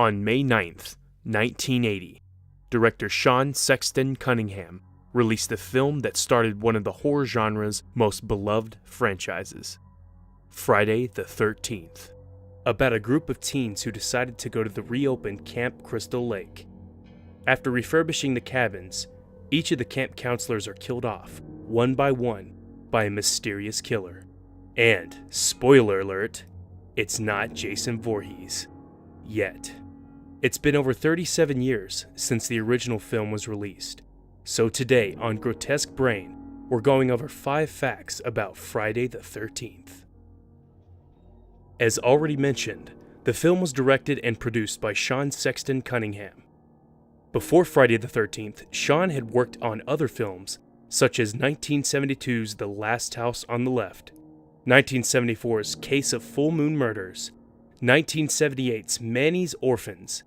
On May 9th, 1980, director Sean Sexton Cunningham released the film that started one of the horror genre's most beloved franchises, Friday the 13th, about a group of teens who decided to go to the reopened Camp Crystal Lake. After refurbishing the cabins, each of the camp counselors are killed off, one by a mysterious killer. And, spoiler alert, it's not Jason Voorhees. Yet. It's been over 37 years since the original film was released. So today on Grotesque Brain, we're going over 5 facts about Friday the 13th. As already mentioned, the film was directed and produced by Sean Sexton Cunningham. Before Friday the 13th, Sean had worked on other films, such as 1972's The Last House on the Left, 1974's Case of Full Moon Murders, 1978's Manny's Orphans,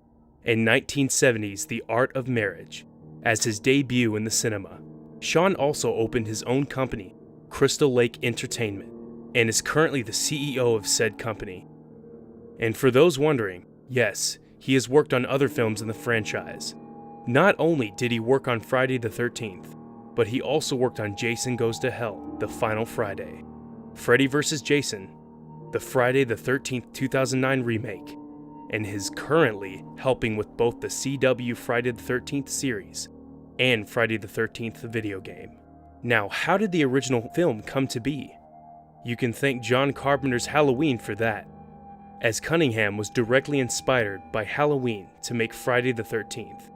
and 1970's The Art of Marriage, as his debut in the cinema. Sean also opened his own company, Crystal Lake Entertainment, and is currently the CEO of said company. And for those wondering, yes, he has worked on other films in the franchise. Not only did he work on Friday the 13th, but he also worked on Jason Goes to Hell, The Final Friday, Freddy vs. Jason, the Friday the 13th 2009 remake, and is currently helping with both the CW Friday the 13th series and Friday the 13th video game. Now, how did the original film come to be? You can thank John Carpenter's Halloween for that, as Cunningham was directly inspired by Halloween to make Friday the 13th.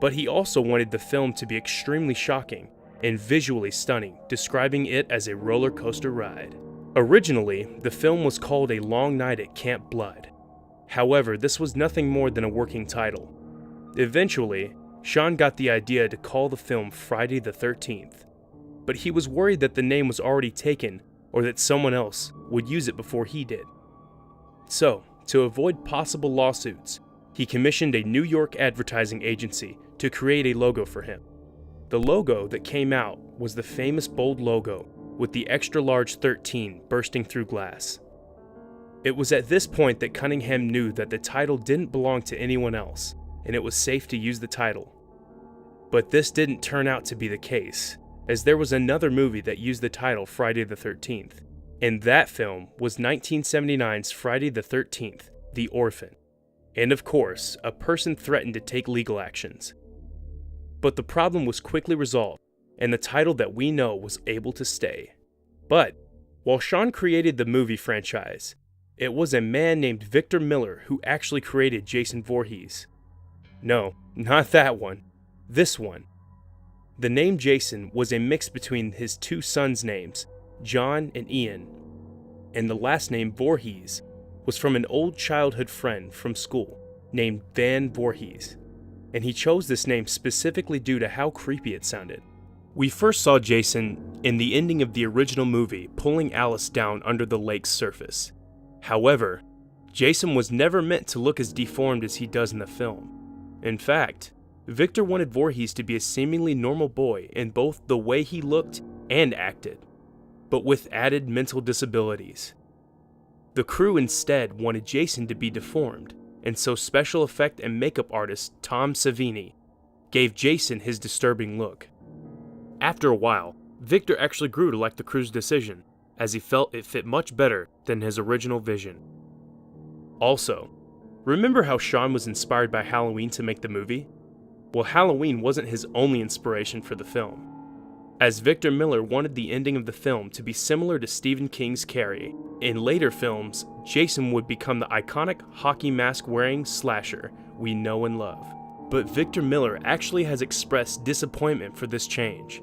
But he also wanted the film to be extremely shocking and visually stunning, describing it as a roller coaster ride. Originally, the film was called A Long Night at Camp Blood. However, this was nothing more than a working title. Eventually, Sean got the idea to call the film Friday the 13th, but he was worried that the name was already taken or that someone else would use it before he did. So, to avoid possible lawsuits, he commissioned a New York advertising agency to create a logo for him. The logo that came out was the famous bold logo with the extra-large 13 bursting through glass. It was at this point that Cunningham knew that the title didn't belong to anyone else, and it was safe to use the title. But this didn't turn out to be the case, as there was another movie that used the title Friday the 13th, and that film was 1979's Friday the 13th, The Orphan. And of course, a person threatened to take legal actions. But the problem was quickly resolved, and the title that we know was able to stay. But, while Sean created the movie franchise, it was a man named Victor Miller who actually created Jason Voorhees. No, not that one. This one. The name Jason was a mix between his 2 sons' names, John and Ian, and the last name Voorhees was from an old childhood friend from school named Van Voorhees, and he chose this name specifically due to how creepy it sounded. We first saw Jason in the ending of the original movie pulling Alice down under the lake's surface. However, Jason was never meant to look as deformed as he does in the film. In fact, Victor wanted Voorhees to be a seemingly normal boy in both the way he looked and acted, but with added mental disabilities. The crew instead wanted Jason to be deformed, and so special effect and makeup artist Tom Savini gave Jason his disturbing look. After a while, Victor actually grew to like the crew's decision, as he felt it fit much better than his original vision. Also, remember how Sean was inspired by Halloween to make the movie? Well, Halloween wasn't his only inspiration for the film, as Victor Miller wanted the ending of the film to be similar to Stephen King's Carrie. In later films, Jason would become the iconic hockey mask-wearing slasher we know and love. But Victor Miller actually has expressed disappointment for this change,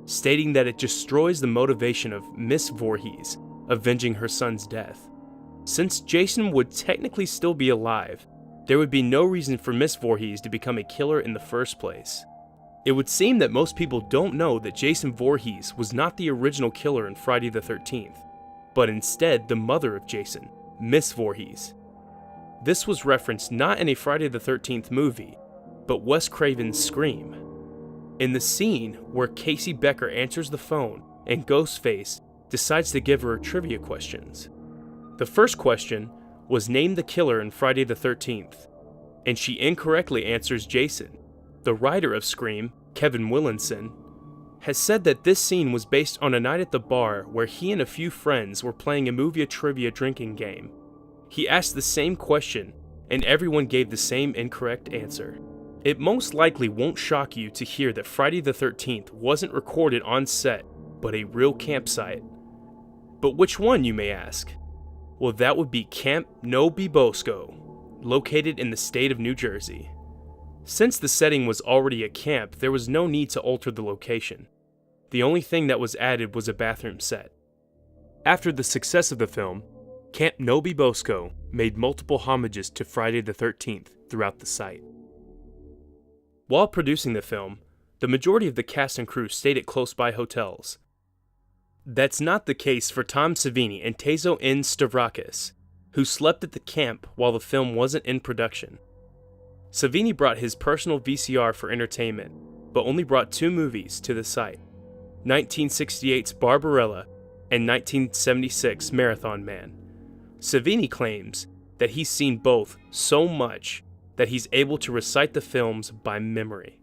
stating that it destroys the motivation of Miss Voorhees avenging her son's death. Since Jason would technically still be alive, there would be no reason for Miss Voorhees to become a killer in the first place. It would seem that most people don't know that Jason Voorhees was not the original killer in Friday the 13th, but instead the mother of Jason, Miss Voorhees. This was referenced not in a Friday the 13th movie, but Wes Craven's Scream. In the scene where Casey Becker answers the phone and Ghostface decides to give her trivia questions. The first question was name the killer in Friday the 13th, and she incorrectly answers Jason. The writer of Scream, Kevin Willinson, has said that this scene was based on a night at the bar where he and a few friends were playing a movie trivia drinking game. He asked the same question, and everyone gave the same incorrect answer. It most likely won't shock you to hear that Friday the 13th wasn't recorded on set, but a real campsite. But which one, you may ask? Well, that would be Camp No Bibosco, located in the state of New Jersey. Since the setting was already a camp, there was no need to alter the location. The only thing that was added was a bathroom set. After the success of the film, Camp No Bibosco made multiple homages to Friday the 13th throughout the site. While producing the film, the majority of the cast and crew stayed at close-by hotels. That's not the case for Tom Savini and Tazo N. Stavrakis, who slept at the camp while the film wasn't in production. Savini brought his personal VCR for entertainment, but only brought 2 movies to the site, 1968's Barbarella and 1976's Marathon Man. Savini claims that he's seen both so much that he's able to recite the films by memory.